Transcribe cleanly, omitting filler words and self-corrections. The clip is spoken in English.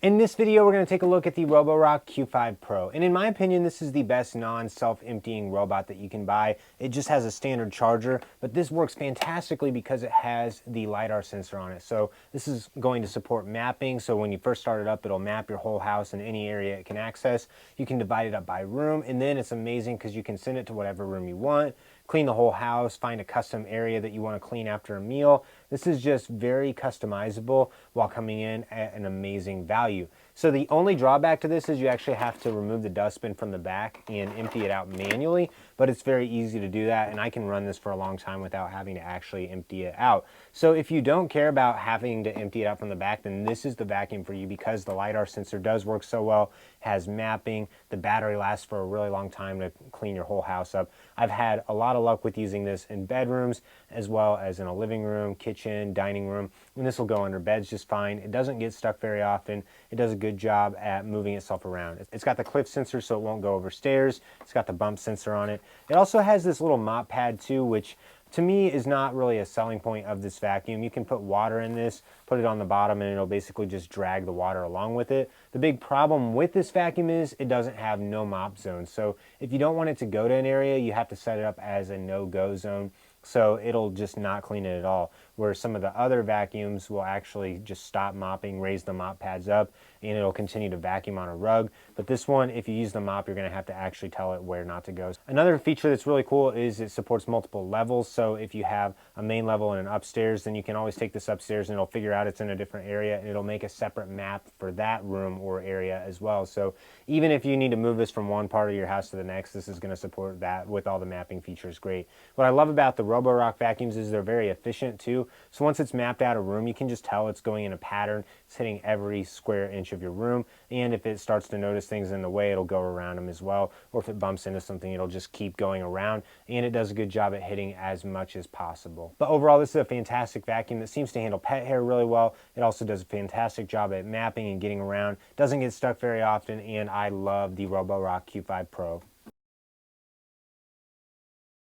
In this video, we're going to take a look at the Roborock Q5 Pro. And in my opinion, this is the best non-self-emptying robot that you can buy. It just has a standard charger, but this works fantastically because it has the LiDAR sensor on it. So this is going to support mapping. So when you first start it up, it'll map your whole house in any area it can access. You can divide it up by room, and then it's amazing because you can send it to whatever room you want, clean the whole house, find a custom area that you want to clean after a meal. This is just very customizable while coming in at an amazing value. So the only drawback to this is you actually have to remove the dustbin from the back and empty it out manually, but it's very easy to do that, and I can run this for a long time without having to actually empty it out. So if you don't care about having to empty it out from the back, then this is the vacuum for you because the LiDAR sensor does work so well, has mapping, the battery lasts for a really long time to clean your whole house up. I've had a lot of luck with using this in bedrooms as well as in a living room, kitchen, dining room, and this will go under beds just fine. It doesn't get stuck very often. It does a good job at moving itself around. It's got the cliff sensor so it won't go over stairs. It's got the bump sensor on it. It also has this little mop pad too, which to me is not really a selling point of this vacuum. You can put water in this, put it on the bottom, and it'll basically just drag the water along with it. The big problem with this vacuum is it doesn't have no mop zone. So if you don't want it to go to an area, you have to set it up as a no-go zone. So it'll just not clean it at all, where some of the other vacuums will actually just stop mopping, raise the mop pads up, and it'll continue to vacuum on a rug. But this one, if you use the mop, you're going to have to actually tell it where not to go. Another feature that's really cool is it supports multiple levels. So if you have a main level and an upstairs, then you can always take this upstairs and it'll figure out it's in a different area, and it'll make a separate map for that room or area as well. So even if you need to move this from one part of your house to the next, this is going to support that with all the mapping features. Great. What I love about the Roborock vacuums is they're very efficient too. So once it's mapped out a room, you can just tell it's going in a pattern. It's hitting every square inch of your room, and if it starts to notice things in the way, it'll go around them as well, or if it bumps into something, it'll just keep going around, and it does a good job at hitting as much as possible. But overall, this is a fantastic vacuum that seems to handle pet hair really well. It also does a fantastic job at mapping and getting around, doesn't get stuck very often, and I love the Roborock Q5 Pro.